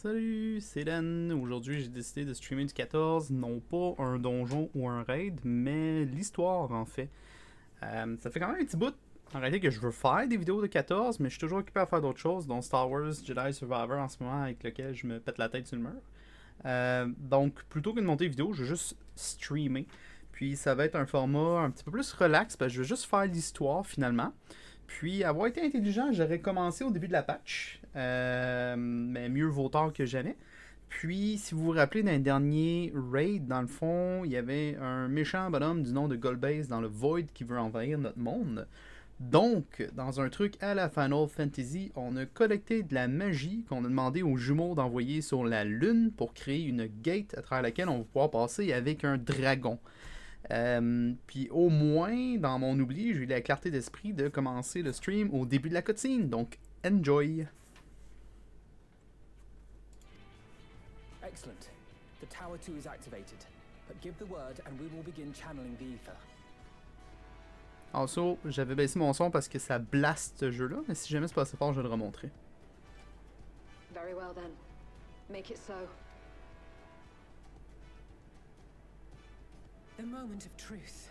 Salut, c'est Dan. Aujourd'hui, j'ai décidé de streamer du 14, non pas un donjon ou un raid, mais l'histoire en fait. Ça fait quand même un petit bout en réalité que je veux faire des vidéos de 14, mais je suis toujours occupé à faire d'autres choses, dont Star Wars Jedi Survivor en ce moment, avec lequel je me pète la tête sur le mur. Donc, plutôt que de monter des vidéos, je vais juste streamer. Puis ça va être un format un petit peu plus relax, parce que je veux juste faire l'histoire finalement. Puis, avoir été intelligent, j'aurais commencé au début de la patch, mais mieux vaut tard que jamais. Puis, si vous vous rappelez d'un dernier raid, dans le fond, il y avait un méchant bonhomme du nom de Goldbase dans le Void qui veut envahir notre monde. Donc, dans un truc à la Final Fantasy, on a collecté de la magie qu'on a demandé aux jumeaux d'envoyer sur la Lune pour créer une gate à travers laquelle on va pouvoir passer avec un dragon. Puis au moins, dans mon oubli, j'ai eu la clarté d'esprit de commencer le stream au début de la cutscene. Donc, enjoy! Excellent. The Tower 2 is activated. But give the word and we will begin channeling the ether. Also, j'avais baissé mon son parce que ça blast ce jeu-là, mais si jamais c'est pas assez fort, je vais le remontrer. Very well then. Make it so. The moment of truth.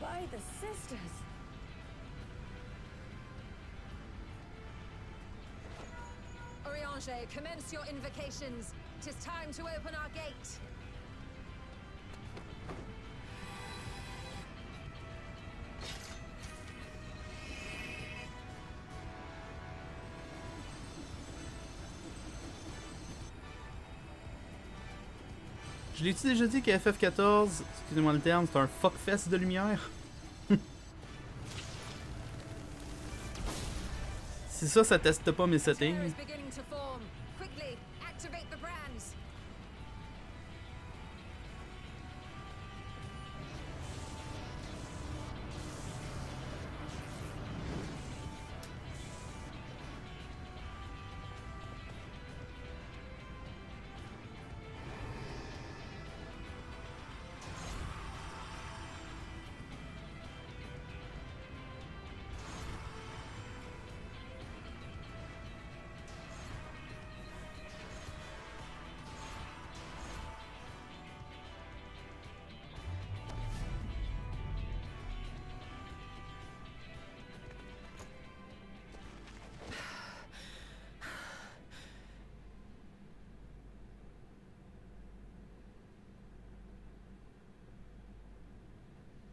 By the sisters! Oriange, commence your invocations. 'Tis time to open our gate. Je l'ai-tu déjà dit que FF14, excusez-moi le terme, c'est un fuckfest de lumière? Si ça teste pas mes Tear settings. is beginning to form. Quickly, activate the brands.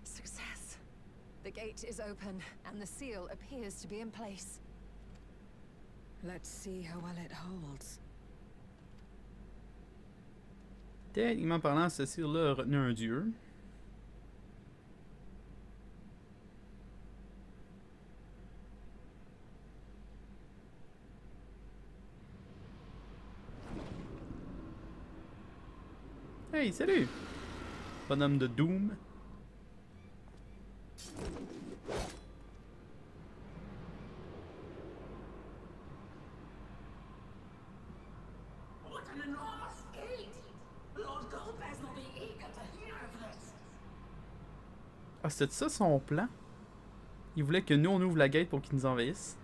Success. The gate is open, and the seal appears to be in place. Let's see how well it holds. Techniquement parlant, ce cire-là a retenu un dieu. Hey, salut! Bonhomme de Doom. What an enormous gate! Lord Goldbear's will be eager to hear of this. Ah, c'était ça son plan? Il voulait que nous on ouvre la gate pour qu'ils nous envahissent.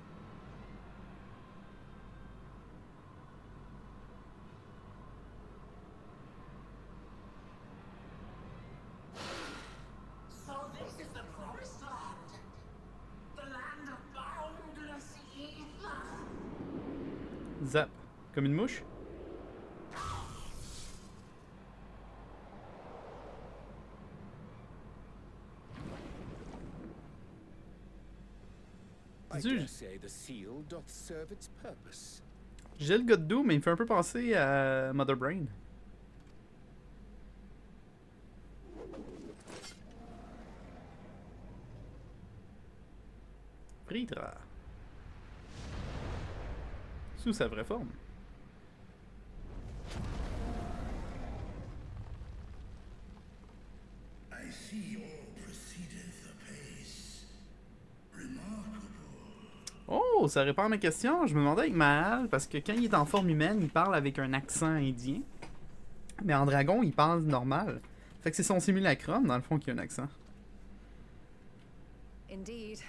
So this is the promised land. The land of boundless ether. Zap. Comme une mouche? I Zut. dare say the seal doth serve its purpose. J'ai le gars de Doom, mais il me fait un peu penser à Mother Brain. Pritra. Sous sa vraie forme. I see all proceedeth apace. Remarkable. Oh, ça répond à ma question. Je me demandais avec Mahal, parce que quand il est en forme humaine, il parle avec un accent indien. Mais en dragon, il parle normal. Fait que c'est son simulacrum, dans le fond, qui a un accent. Indeed.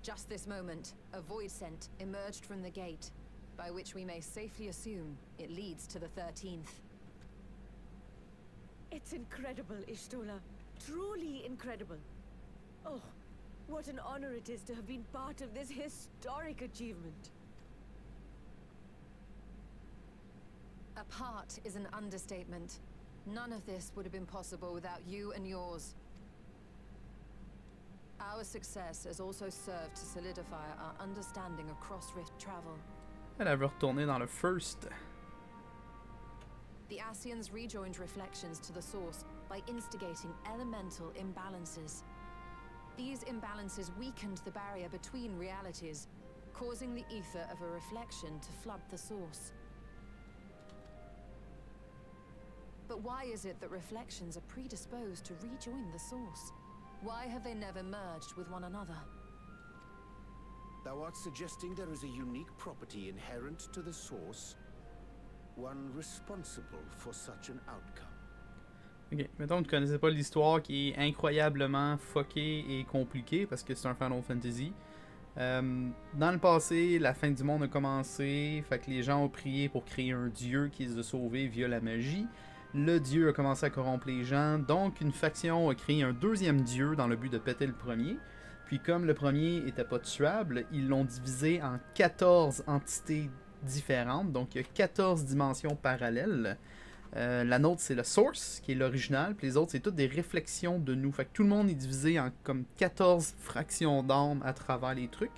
Just this moment, a void scent emerged from the gate, by which we may safely assume it leads to the 13th. It's incredible, Ishtola. Truly incredible. Oh, what an honor it is to have been part of this historic achievement. A part is an understatement. None of this would have been possible without you and yours. Our success has also served to solidify our understanding of cross-rift travel. Elle veut retourner dans le first. The Ascians rejoined reflections to the source by instigating elemental imbalances. These imbalances weakened the barrier between realities, causing the ether of a reflection to flood the source. But why is it that reflections are predisposed to rejoin the source? Why have they never merged with one another? Thou art suggesting there is a unique property inherent to the source, one responsible for such an outcome. Ok, mettons que tu connaissais pas l'histoire qui est incroyablement fuckée et compliquée parce que c'est un Final Fantasy. Dans le passé, la fin du monde a commencé, fait que les gens ont prié pour créer un dieu qui les a sauvés via la magie. Le dieu a commencé à corrompre les gens, donc une faction a créé un deuxième dieu dans le but de péter le premier. Puis comme le premier était pas tuable, ils l'ont divisé en 14 entités différentes, donc il y a 14 dimensions parallèles. La nôtre c'est le source, qui est l'original, puis les autres c'est toutes des réflexions de nous. Fait que tout le monde est divisé en comme 14 fractions d'âme à travers les trucs.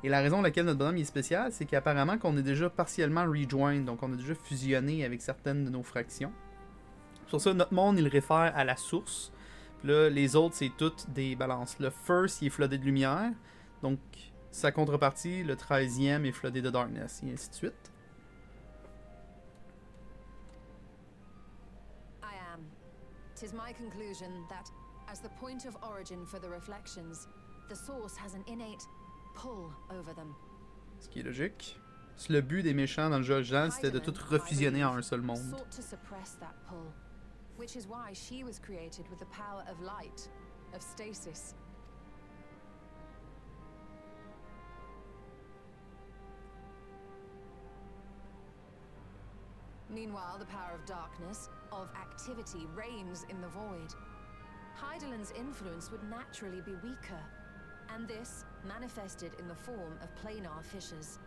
Et la raison pour laquelle notre bonhomme est spécial, c'est qu'apparemment qu'on est déjà partiellement rejoined, donc on a déjà fusionné avec certaines de nos fractions. Sur ça, notre monde, il le réfère à la source. Puis là, les autres, c'est toutes des balances. Le first, il est floodé de lumière. Donc, sa contrepartie, le 13e, est floodé de darkness, et ainsi de suite. I am. 'Tis my conclusion that, as the point of origin for the reflections, the source has an innate pull over them. Ce qui est logique. Le but des méchants dans le jeu original, c'était de tout refusionner en un seul monde. Sought to suppress that pull, which is why she was created with the power of light, of stasis. Meanwhile, the power of darkness, of activity, reigns in the void. Hydaelyn's influence would naturally be weaker, and this manifested in the form of planar fissures.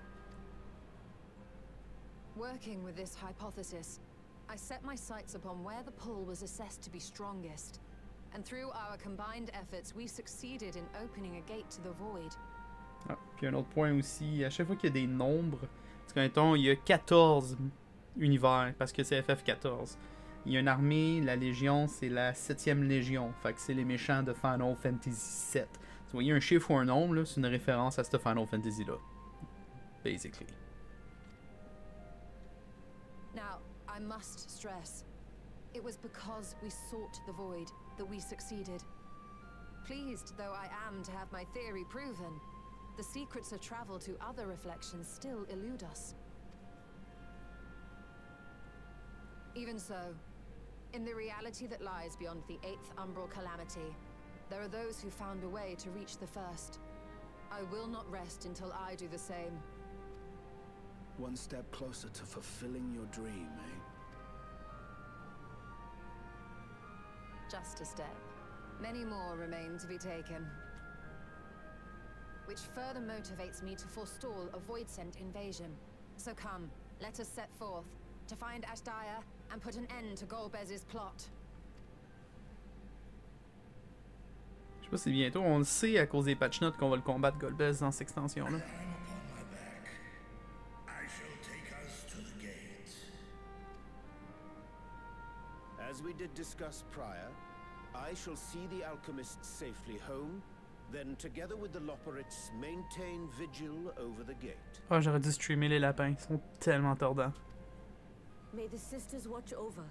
Working with this hypothesis, I set my sights upon where the pull was assessed to be strongest, and through our combined efforts, we succeeded in opening a gate to the void. Ah, puis un autre point aussi, à chaque fois qu'il y a des nombres, parce que mettons, il y a 14 univers, parce que c'est FF14. Il y a une armée, la Légion, c'est la 7e Légion, fait que c'est les méchants de Final Fantasy VII. Vous voyez un chiffre ou un nombre, c'est une référence à ce Final Fantasy-là, basically. Now, I must stress, it was because we sought the void that we succeeded. Pleased though I am to have my theory proven, the secrets of travel to other reflections still elude us. Even so, in the reality that lies beyond the 8th umbral calamity, there are those who found a way to reach the first. I will not rest until I do the same. One step closer to fulfilling your dream, eh? Just a step. Many more remain to be taken. Which further motivates me to forestall a void-sent invasion. So come, let us set forth, to find Ashdaya and put an end to Golbez's plot. Je sais pas si bientôt, on le sait à cause des patch notes qu'on va le combattre Golbez dans cette extension-là. As we did discuss prior, I shall see the alchemists safely home Then together with the Loperites, maintain vigil over the gate. Ah, j'aurais dû streamer les lapins. Ils sont tellement tordants. May the sisters watch over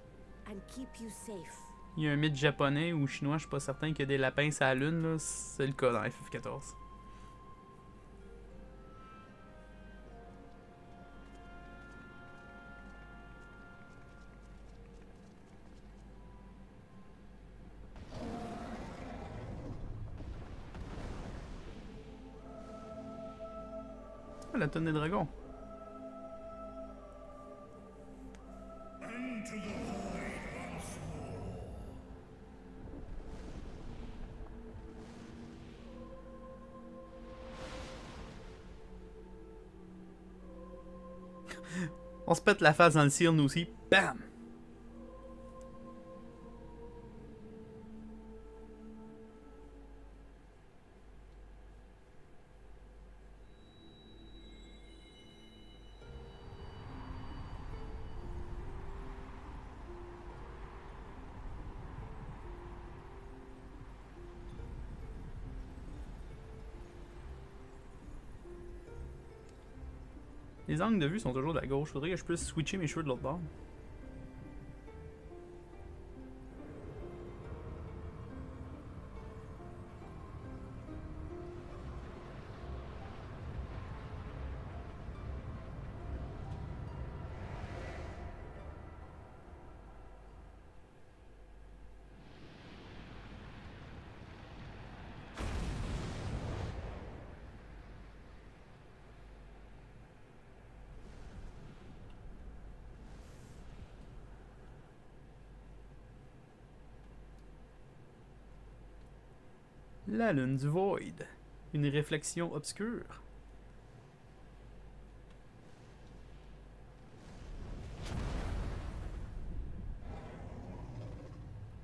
and keep you safe. Il y a un mythe japonais ou chinois, je suis pas certain, qu'il y a des lapins sur la Lune, là. C'est le cas dans FF14. Ah, la tonne des dragons. On se pète la face dans le ciel, nous aussi. Bam! Les angles de vue sont toujours de la gauche. Faudrait que je puisse switcher mes cheveux de l'autre bord. La lune du Void. Une réflexion obscure.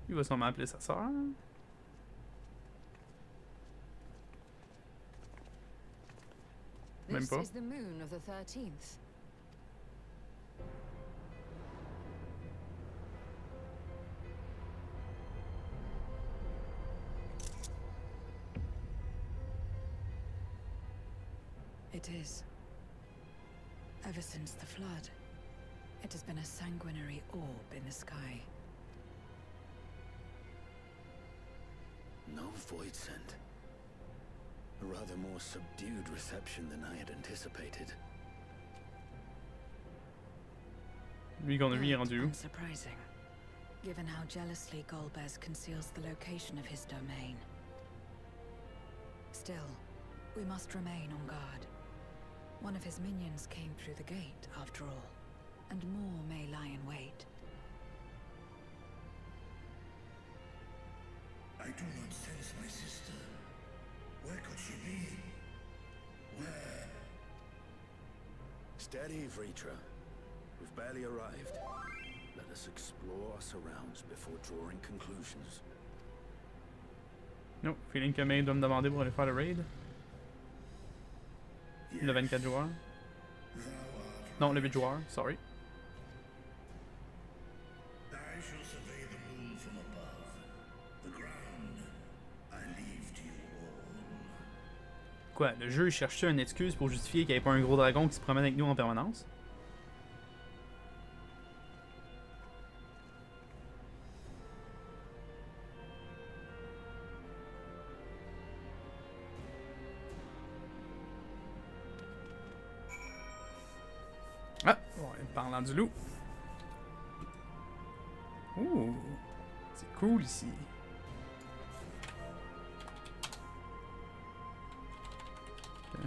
Il va sûrement appeler sa sœur. Même This pas. is the moon of the 13th. It is. Ever since the flood, it has been a sanguinary orb in the sky. No void scent. A rather more subdued reception than I had anticipated. Lui qu'on a vu, il est rendu où? Unsurprising, given how jealously Golbez conceals the location of his domain. Still, we must remain on guard. One of his minions came through the gate, after all, and more may lie in wait. I do not sense my sister. Where could she be? Where? Steady, Vritra. We've barely arrived. Let us explore our surrounds before drawing conclusions. Non, feeling que May doit me demander pour aller faire le raid. Le 24 joueurs. Non, le 8 joueurs, sorry. I shall survey the moon from above. The ground I leave to you all. Quoi, le jeu cherche-tu une excuse pour justifier qu'il n'y ait pas un gros dragon qui se promène avec nous en permanence? Ah! Ouais, parlant du loup. Ouh! C'est cool ici. Okay.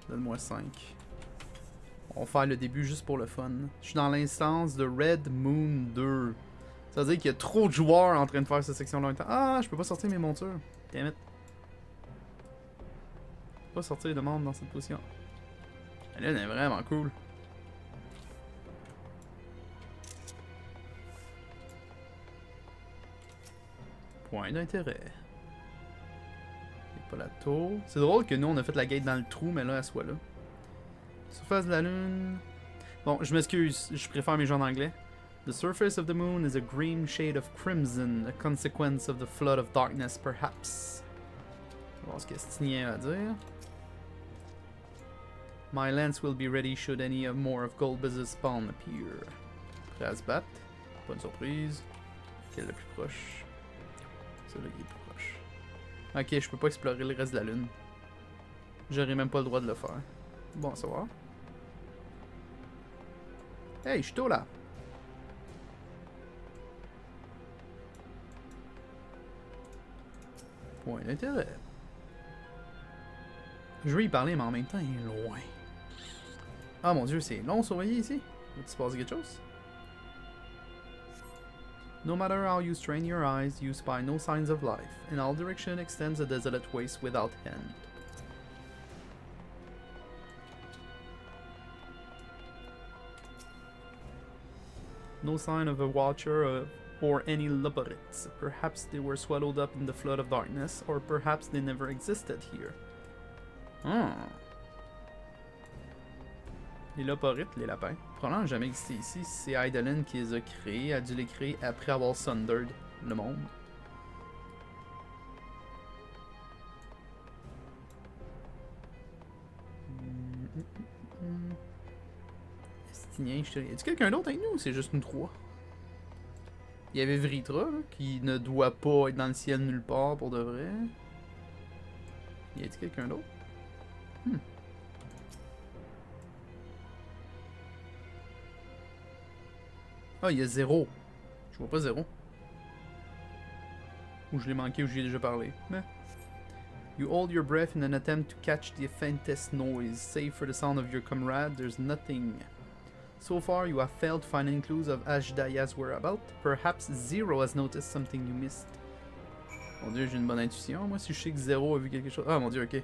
Donne-moi 5. On va faire le début juste pour le fun. Je suis dans l'instance de Red Moon 2. Ça veut dire qu'il y a trop de joueurs en train de faire cette section-là en même temps. Ah! Je peux pas sortir mes montures. Damn it. Je peux pas sortir de membres dans cette position. Elle est vraiment cool. Point d'intérêt. Y'a pas la tour. C'est drôle que nous on a fait la gate dans le trou, mais là elle soit là. Surface de la lune. Bon, je m'excuse, je préfère mes jeux en anglais. The surface of the moon is a green shade of crimson, a consequence of the flood of darkness, perhaps. On va voir ce que Stinien a à dire. My lance will be ready should any more of Golbez's spawn appear. Prêt à se battre. Pas une surprise. Quel est le plus proche? Celui-là qui est le plus proche. Ok, je peux pas explorer le reste de la lune. J'aurais même pas le droit de le faire. Bon à savoir. Hey, je suis tôt là. Point d'intérêt. Je veux y parler, mais en même temps, il est loin. Ah mon dieu, c'est long surveiller ici. Va-t-il se passer quelque chose? No matter how you strain your eyes, you spy no signs of life. In all directions extends a desolate waste without end. No sign of a watcher or any labyrinths. Perhaps they were swallowed up in the flood of darkness, or perhaps they never existed here. Hmm. Les laporites, les lapins, probablement jamais existé ici. C'est Eidolon qui les a créés, a dû les créer après avoir sundered le monde. Estinien, je te... Y a-tu quelqu'un d'autre avec nous ou c'est juste nous trois? Il y avait Vritra, là, qui ne doit pas être dans le ciel nulle part pour de vrai. Y a-t-il quelqu'un d'autre? Ah, il y a 0. Je vois pas 0. Ou je l'ai manqué ou j'y ai déjà parlé. Mais... You hold your breath in an attempt to catch the faintest noise. Save for the sound of your comrade, there's nothing. So far, you have failed to find any clues of Ashdaya's whereabouts. Perhaps Zero has noticed something you missed. Mon dieu, j'ai une bonne intuition. Moi, si je sais que Zero a vu quelque chose... Ah, mon dieu, ok.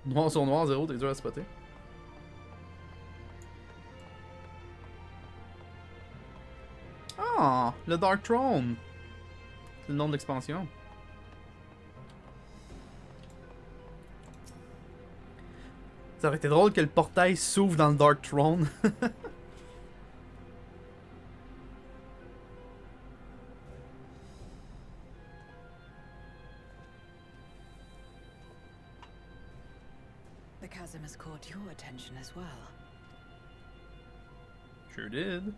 Noir sur noir, Zero, t'es dur à spotter. Ah, le Dark Throne. C'est le nom de l'expansion. Ça aurait été drôle que le portail s'ouvre dans le Dark Throne. The chasm has caught your attention as well. Sure did.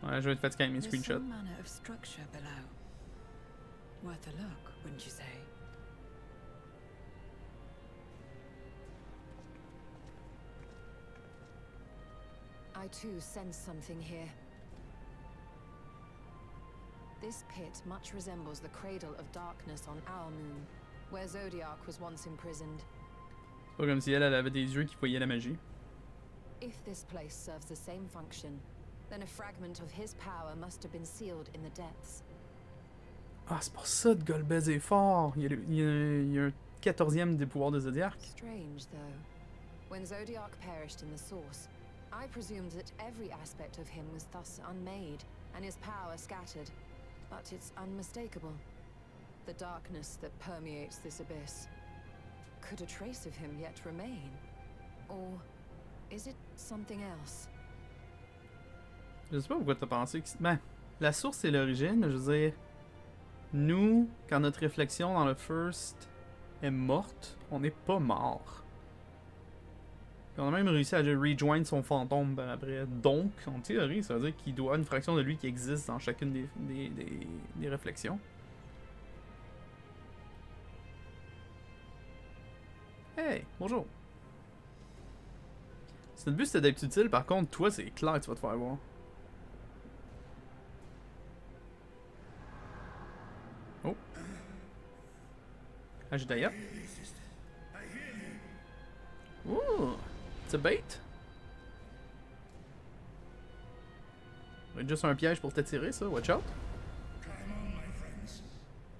Ouais, je vais être fatigué avec mes There's screenshots. some manner of structure below. Worth a look, wouldn't you say? I too sense something here. This pit much resembles the cradle of darkness on our moon, where Zodiac was once imprisoned. C'est pas comme si elle avait des yeux qui voyaient la magie. If this place serves the same function, then a fragment of his power must have been sealed in the depths. Ah, c'est pour ça que Golbez est fort. Il y a un 14e des pouvoirs de Zodiac. Strange, though. When Zodiac perished in the source, I presumed that every aspect of him was thus unmade, and his power scattered. But it's unmistakable. The darkness that permeates this abyss. Could a trace of him yet remain? Or is it something else? Je sais pas pourquoi t'as pensé que... Ben, la source c'est l'origine, je veux dire... Nous, quand notre réflexion dans le first est morte, on n'est pas mort. On a même réussi à rejoindre son fantôme par après. Donc, en théorie, ça veut dire qu'il doit avoir une fraction de lui qui existe dans chacune des réflexions. Hey, bonjour. Si notre but c'était d'être utile, par contre, toi, c'est clair que tu vas te faire voir. Oh. Ajudaya. Ooh, it's a bait. C'est juste un piège pour t'attirer, ça. Watch out. Climb on, my friends.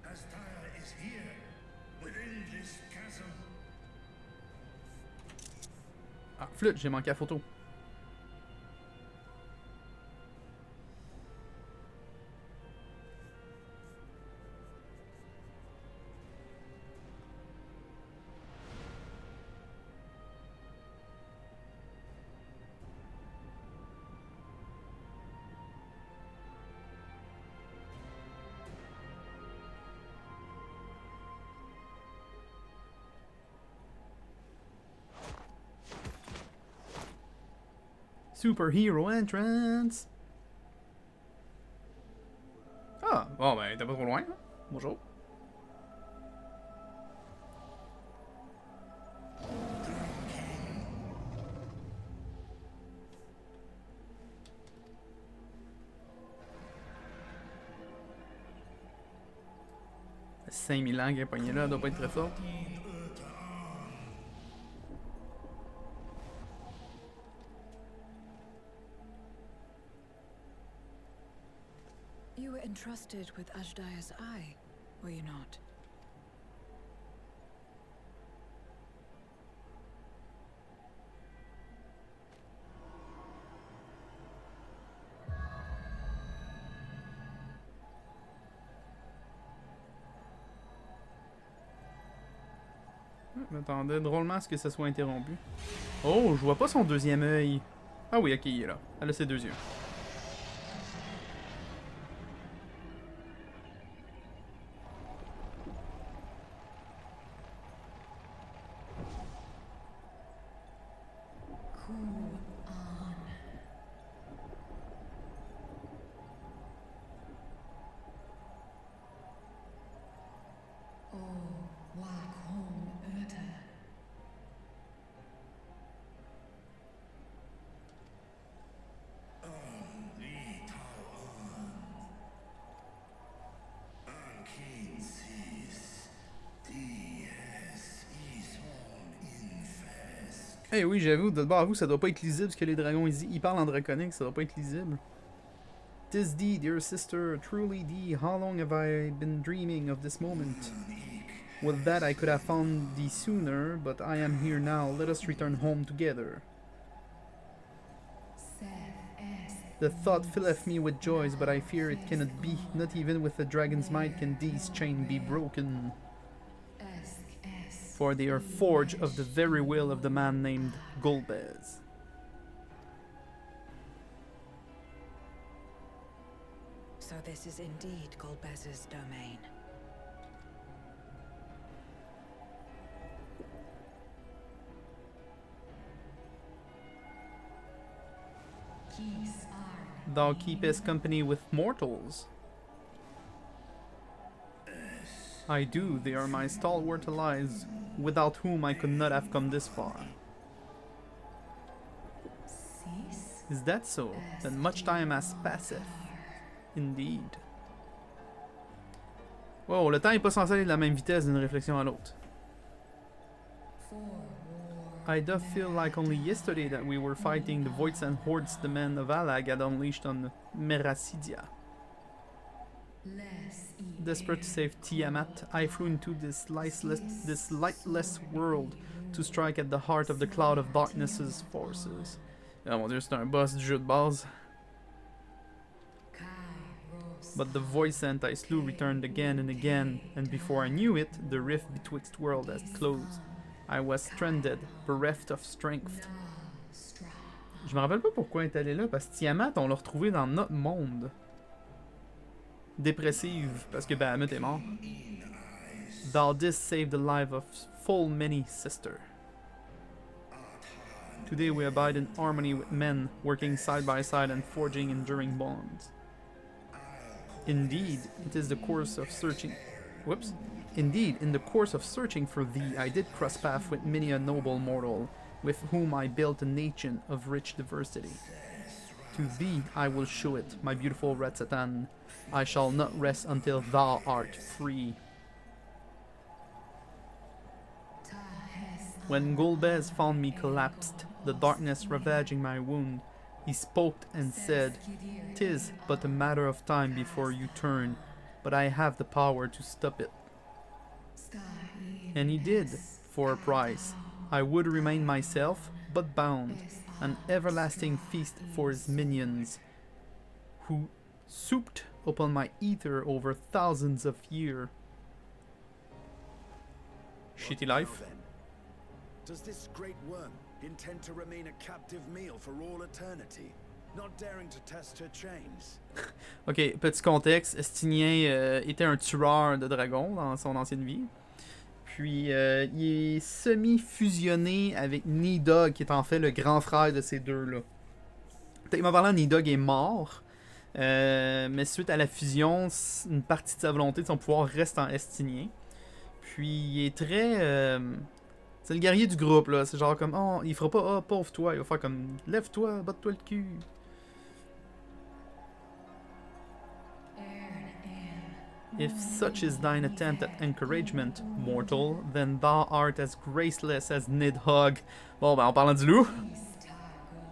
Astaya is here, within this chasm. Ah, flûte, j'ai manqué la photo. Superhero entrance! Ah, bon ben, t'es pas trop loin, hein? Bonjour. Ça fait 5000 ans qu'elle est pognée là, elle doit pas être très forte. You were entrusted with Ajdaya's eye, were you not? Je m'attendais drôlement à ce que ça soit interrompu. Oh, je vois pas son deuxième œil. Ah oui, ok, il est là. Elle a ses deux yeux. Eh hey, oui, j'avoue, de bord à vous, ça doit pas être lisible ce que les dragons ils parlent en draconique, ça doit pas être lisible. Tis thee, dear sister, truly thee, how long have I been dreaming of this moment? With that I could have found thee sooner, but I am here now, let us return home together. The thought filleth me with joys, but I fear it cannot be, not even with the dragon's might can these chains be broken. For they are forged of the very will of the man named Golbez. So this is indeed Golbez's domain. Thou keepest company with mortals. I do, they are my stalwart allies, without whom I could not have come this far. Is that so? Then much time has passed. Indeed. Wow, le temps est pas censé aller de la même vitesse d'une réflexion à l'autre. I doth feel like only yesterday that we were fighting the voids and hordes the men of Alag had unleashed on Meracidia. Desperate to save Tiamat, I flew into this lightless world to strike at the heart of the cloud of darkness's forces. Oh mon dieu, c'est un boss du jeu de base. But the void scent I slew returned again and again, and before I knew it, the rift betwixt worlds had closed. I was stranded, bereft of strength. Je me rappelle pas pourquoi elle est allée là, parce que Tiamat, on l'a retrouvé dans notre monde. Dépressive, parce que Bahamut est mort. Thou didst save the life of full many, sister. Today we abide in harmony with men, working side by side and forging enduring bonds. Indeed, it is the course of searching. Whoops. Indeed, in the course of searching for thee, I did cross path with many a noble mortal, with whom I built a nation of rich diversity. To thee I will show it, my beautiful Red Satan. I shall not rest until thou art free. When Golbez found me collapsed, the darkness ravaging my wound, he spoke and said, "'Tis but a matter of time before you turn, but I have the power to stop it." And he did, for a price. I would remain myself, but bound, an everlasting feast for his minions, who souped upon my ether over thousands of years. Shitty life. Now then, does this great worm intend to remain a captive meal for all eternity, not daring to test her chains? Ok, petit contexte, Estinien était un tueur de dragons dans son ancienne vie. Puis il est semi-fusionné avec Nidog, qui est en fait le grand frère de ces deux-là. techniquement parlant, Nidhogg est mort. Mais suite à la fusion, une partie de sa volonté, de son pouvoir, reste en estinien. Puis il est très... c'est le guerrier du groupe, là. C'est genre comme, oh, il fera pas, oh, pauvre toi. Il va faire comme, lève-toi, batte-toi le cul. If such is thine attempt at encouragement, mortal, then thou art as graceless as Nidhogg. Bon, ben, en parlant du loup,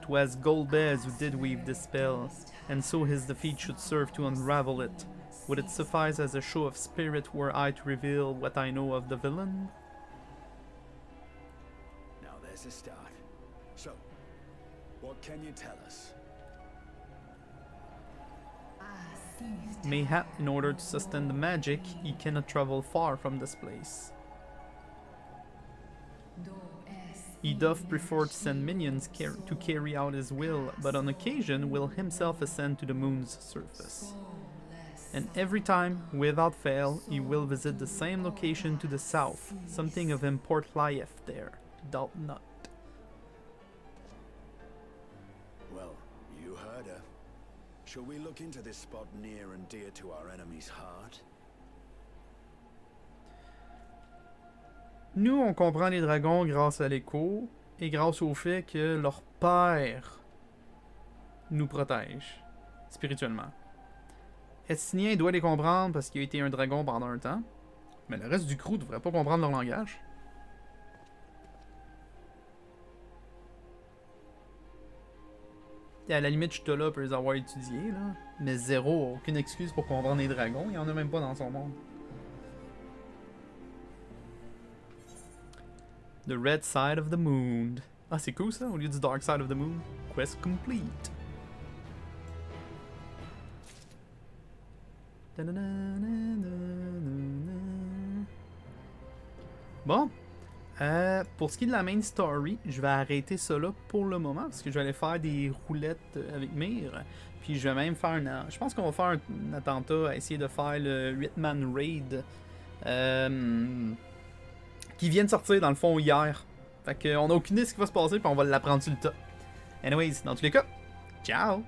'twas Golbez who did weave this spell, and so his defeat should serve to unravel it. Would it suffice as a show of spirit were I to reveal what I know of the villain? Now there's a start. So, what can you tell us? Mayhap, in order to sustain the magic, he cannot travel far from this place. He doth prefer to send minions to carry out his will, but on occasion will himself ascend to the moon's surface. And every time, without fail, he will visit the same location to the south. Something of import lieth there, doubt not. Well, you heard her. Shall we look into this spot near and dear to our enemy's heart? Nous, on comprend les dragons grâce à l'écho et grâce au fait que leur père nous protège spirituellement. Estinien doit les comprendre parce qu'il a été un dragon pendant un temps, mais le reste du crew devrait pas comprendre leur langage. Et à la limite, Ch'tola peut les avoir étudiés, là, mais zéro, aucune excuse pour comprendre les dragons, il y en a même pas dans son monde. The Red Side of the Moon. Ah, c'est cool ça, au lieu du Dark Side of the Moon. Quest complete. Bon. Pour ce qui est de la main story, je vais arrêter ça là pour le moment parce que je vais aller faire des roulettes avec Myr. Puis je vais même faire un... Je pense qu'on va faire un attentat à essayer de faire le 8-man raid. Qui vient de sortir dans le fond hier. Fait qu'on a aucune idée de ce qui va se passer, puis on va l'apprendre sur le tas. Anyways, dans tous les cas, ciao!